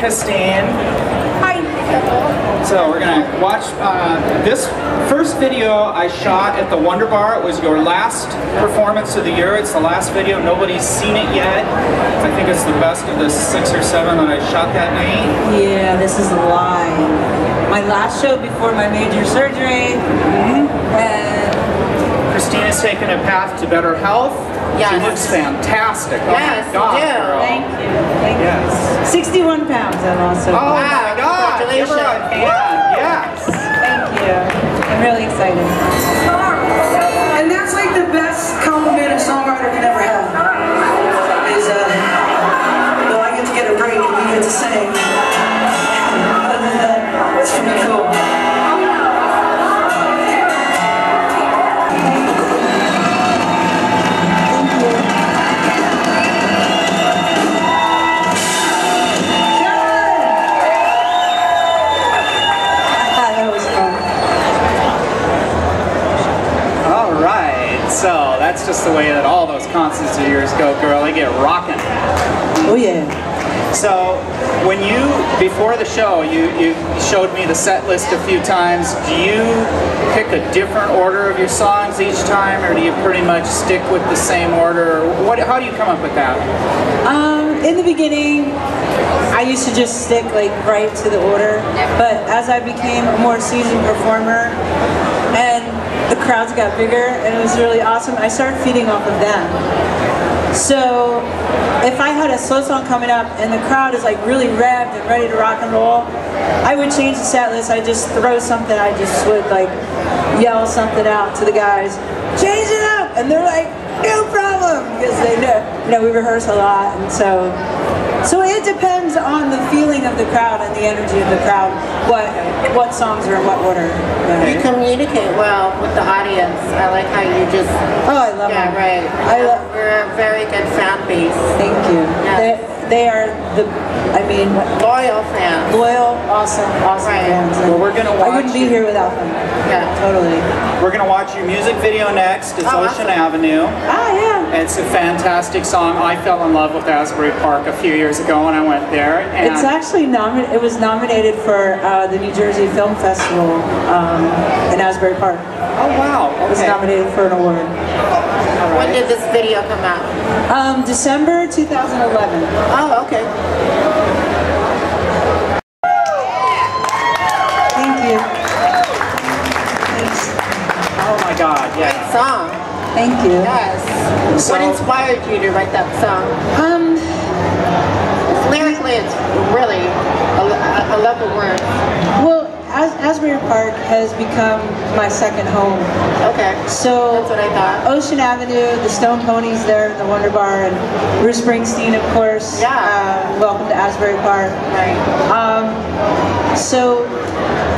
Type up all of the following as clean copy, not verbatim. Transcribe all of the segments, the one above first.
Christine. Hi. So we're gonna watch this first video I shot at the Wonder Bar. It was your last performance of the year. It's the last video. Nobody's seen it yet. I think it's the best of the 6 or 7 that I shot that night. Yeah, this is live. My last show before my major surgery. And Christine has taken a path to better health. Yes. She looks fantastic. Yes, oh my God, you do. girl. Thank you. Thank Yes. you. 61 pounds I'm also. Oh my God! Give her a hand. Yes. Thank you. I'm really excited. And that's like the best compliment a songwriter can ever have. Is though I get to get a break and you get to sing. Other than that, it's pretty cool. So that's just the way that all those concerts of yours go, girl. They get rocking. Oh yeah. So when you, before the show, you showed me the set list a few times. Do you pick a different order of your songs each time, or do you pretty much stick with the same order? How do you come up with that? In the beginning, I used to just stick like right to the order, but as I became a more seasoned performer and the crowds got bigger and it was really awesome, I started feeding off of them. So if I had a slow song coming up and the crowd is like really revved and ready to rock and roll, I would change the set list. I just throw something, I just would like yell something out to the guys, change it up, and they're like, no problem, because they know, you know, we rehearse a lot, and so it depends on the feeling of the crowd and the energy of the crowd, what songs are in what order. You communicate well with the audience. I like how you just... Oh, I love them. Yeah, right. We're a very good fan base. Thank you. Yes. They are the, I mean... Loyal fans. Loyal, awesome fans. Well, we're going to watch... I wouldn't be here without them. Yeah. Totally. We're going to watch your music video next. It's Ocean awesome. Avenue. Ah, yeah. It's a fantastic song. I fell in love with Asbury Park a few years ago when I went there. And It's actually it was nominated for the New Jersey Film Festival in Asbury Park. Oh, wow. Okay. It was nominated for an award. When did this video come out? December 2011. Oh, okay. Thank you. Thanks. Oh my God, Great yeah. song. Thank you. Yes. So- What inspired you to write that song? Lyrically, it's really, I love the words. Well, Asbury Park has become my second home. Okay. So That's what I thought. Ocean Avenue, the Stone Ponies there in the Wonder Bar, and Bruce Springsteen, of course. Yeah. Welcome to Asbury Park. Right. So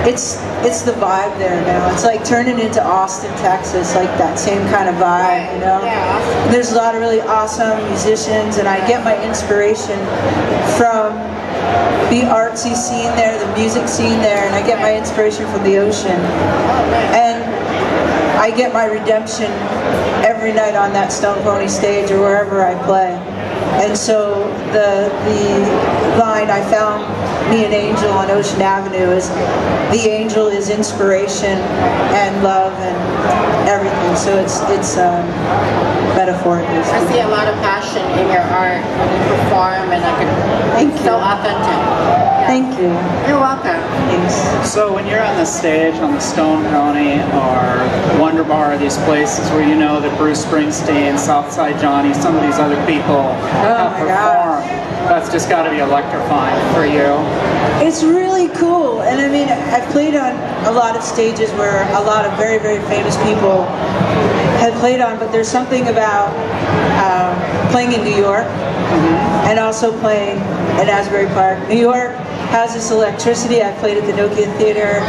it's the vibe there now. It's like turning into Austin, Texas, like that same kind of vibe, Right. you know? Yeah. And there's a lot of really awesome musicians, and I get my inspiration from the artsy scene there, the music scene there, and I get my inspiration from the ocean. Oh, right. And I get my redemption every night on that Stone Pony stage or wherever I play. And so the line, I found me an angel on Ocean Avenue, is the angel is inspiration and love and everything. So it's metaphorically. I see a lot of passion in your art when you perform, and it's so authentic. Yeah. Thank you. You're welcome. Thanks. So when you're on the stage on the Stone Pony or Wonder Bar, these places where you know that Bruce Springsteen, Southside Johnny, some of these other people have performed, that's just got to be electrifying for you. It's really cool, and I mean, I've played on a lot of stages where a lot of very, very famous people have played on, but there's something about playing in New York and also playing in Asbury Park. New York has this electricity. I played at the Nokia Theater,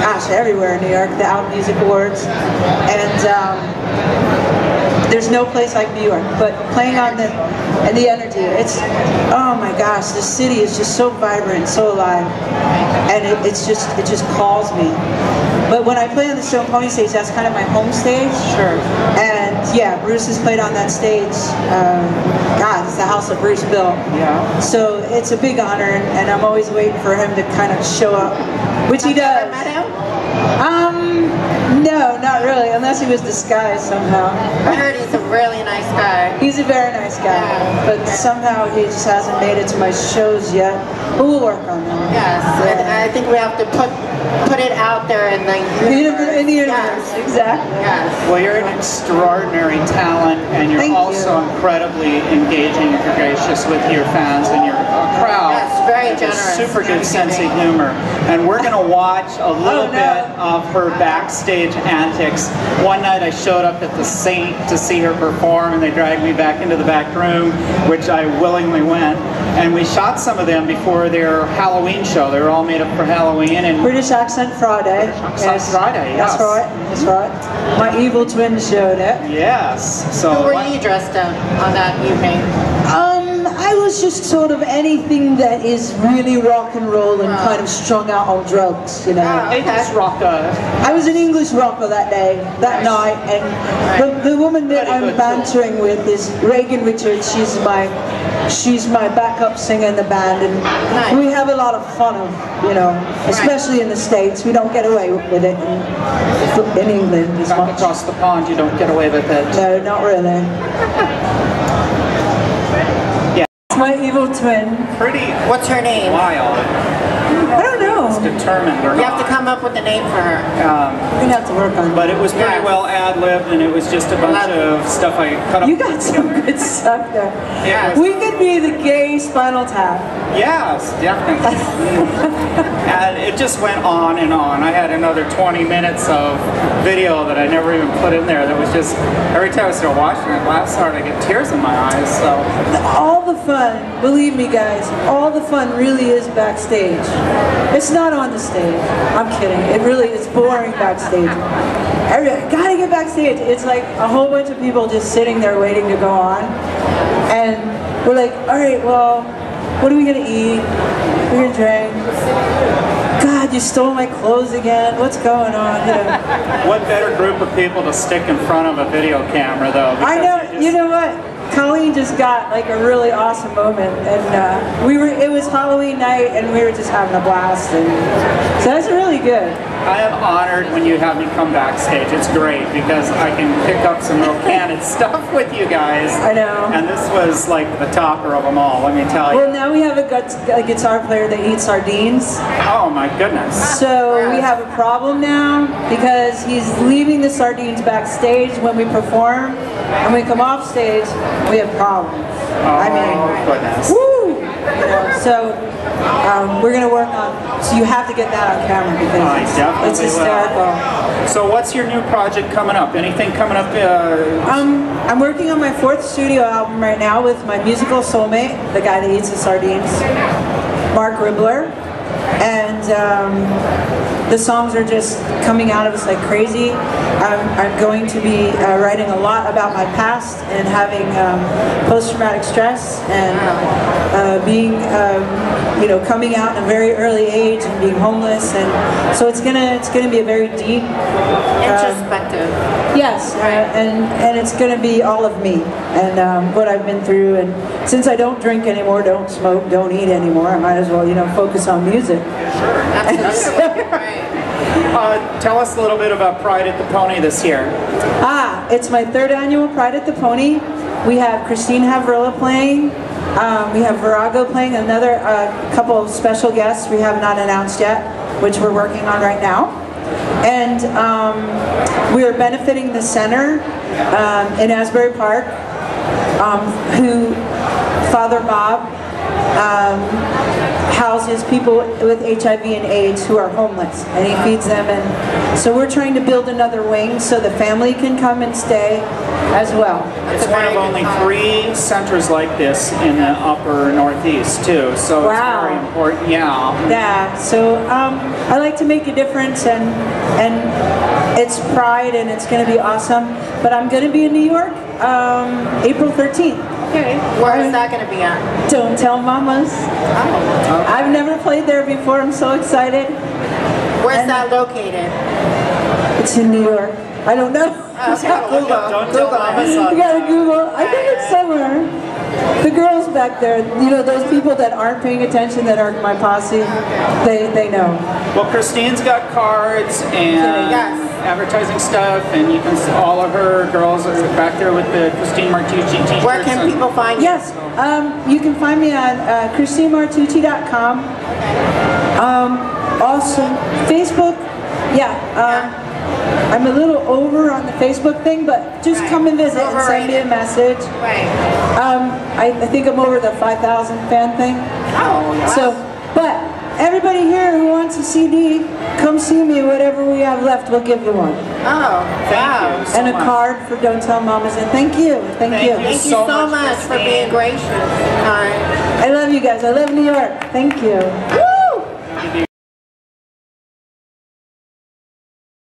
gosh, everywhere in New York, the Out Music Awards, and there's no place like New York, but playing on the energy, it's, oh my gosh, the city is just so vibrant, so alive, and it just calls me. But when I play on the Stone Pony stage, that's kind of my home stage. Sure. And yeah, Bruce has played on that stage. God, it's the house that Bruce built. Yeah. So it's a big honor, and I'm always waiting for him to kind of show up, which he does. Have you ever met him? No, not really, unless he was disguised somehow. I heard he's a really nice guy. He's a very nice guy, Yeah. but somehow he just hasn't made it to my shows yet. But we'll work on that. Yes, and I think we have to put it out there in the universe. In the universe, Yes. exactly. Yes. Well, you're an extraordinary talent, and you're Thank also you. incredibly engaging and gracious with your fans and your crowd. Yes, very With a generous. super good Very sense of giving. humor. And we're going to watch a little no. bit of her backstage antics. One night I showed up at the Saint to see her perform, and they dragged me back into the back room, which I willingly went. And we shot some of them before their Halloween show. They were all made up for Halloween. And British Accent Friday. Accent Friday, yes. That's right, that's right. My evil twin showed it. yes, so Who were you dressed up on that evening? I was just sort of anything that is really rock and roll and kind of strung out on drugs, you know. They just rock I was an English rocker that day, that night, and the woman that Very I'm good, bantering with is Reagan Richards. She's my backup singer in the band, and we have a lot of fun, you know, especially in the States. We don't get away with it in England as back much. across the pond, you don't get away with it. No, not really. It's my evil twin. Pretty What's her name? wild. I don't know. It's determined or You have to not. come up with a name for her. We're gonna have to work on But it. it was pretty Yes. well ad-libbed, and it was just a bunch of stuff I cut up. You got some good stuff there. Yes. We could be the gay Spinal Tap. Yes, definitely. And it just went on and on. I had another 20 minutes of video that I never even put in there. That was just, every time I started watching it, last started to get tears in my eyes. So All the fun, believe me guys, all the fun really is backstage. It's not on the stage. I'm kidding. It really is boring backstage. Gotta get backstage. It's like a whole bunch of people just sitting there waiting to go on. And we're like, all right, well, what are we gonna eat? We're gonna drink. God, you stole my clothes again. What's going on? You know. what better group of people to stick in front of a video camera, though? I because know. You know what? Colleen just got like a really awesome moment, and it was Halloween night, and we were just having a blast, and so that's really good. I am honored when you have me come backstage. It's great because I can pick up some real candid stuff with you guys. I know. And this was like the topper of them all, let me tell you. Well, now we have a guitar player that eats sardines. Oh my goodness. So we have a problem now because he's leaving the sardines backstage when we perform, and when we come off stage, we have problems. I mean, goodness. woo! You know, so we're gonna work on. So you have to get that on camera I because definitely it's hysterical. will. So what's your new project coming up? Anything coming up? I'm working on my 4th studio album right now with my musical soulmate, the guy that eats the sardines, Mark Ribbler. And the songs are just coming out of us like crazy. I'm going to be writing a lot about my past and having post-traumatic stress and being, you know, coming out in a very early age and being homeless, and so it's gonna be a very deep, Introspective. yes, and it's gonna be all of me and what I've been through. And since I don't drink anymore, don't smoke, don't eat anymore, I might as well, you know, focus on music. Absolutely. Right. Tell us a little bit about Pride at the Pony this year. It's my 3rd annual Pride at the Pony. We have Christine Havrilla playing. We have Virago playing, another couple of special guests we have not announced yet, which we're working on right now. And we are benefiting the center in Asbury Park, who Father Bob houses people with HIV and AIDS who are homeless, and he feeds them. And so we're trying to build another wing so the family can come and stay as well. It's one of only 3 centers like this in the upper Northeast too, so Wow. it's very important. Yeah. Yeah, so I like to make a difference, and it's Pride, and it's going to be awesome. But I'm going to be in New York April 13th. Okay. Where is that going to be at? Don't tell mamas. Oh. I've never played there before. I'm so excited. Where's that located? It's in New York. I don't know. Google. Don't tell Amazon. You gotta Google. I think it's somewhere. The girls back there, you know, those people that aren't paying attention, that aren't my posse, they know. Well, Christine's got cards and advertising stuff, and you can see all of her girls are back there with the Christine Martucci t-shirts. Where can people find you? Yes, you can find me on ChristineMartucci.com. Also, Facebook, I'm a little over on the Facebook thing, but just come and visit and send me a message. Right. I think I'm over the 5,000 fan thing. Oh, wow. So, but everybody here who wants a CD, come see me. Whatever we have left, we'll give you one. Oh, Thank you so And a much. card for Don't Tell Mamas. And thank you. Thank you. Thank you so much for being gracious. All right. I love you guys. I love New York. Thank you.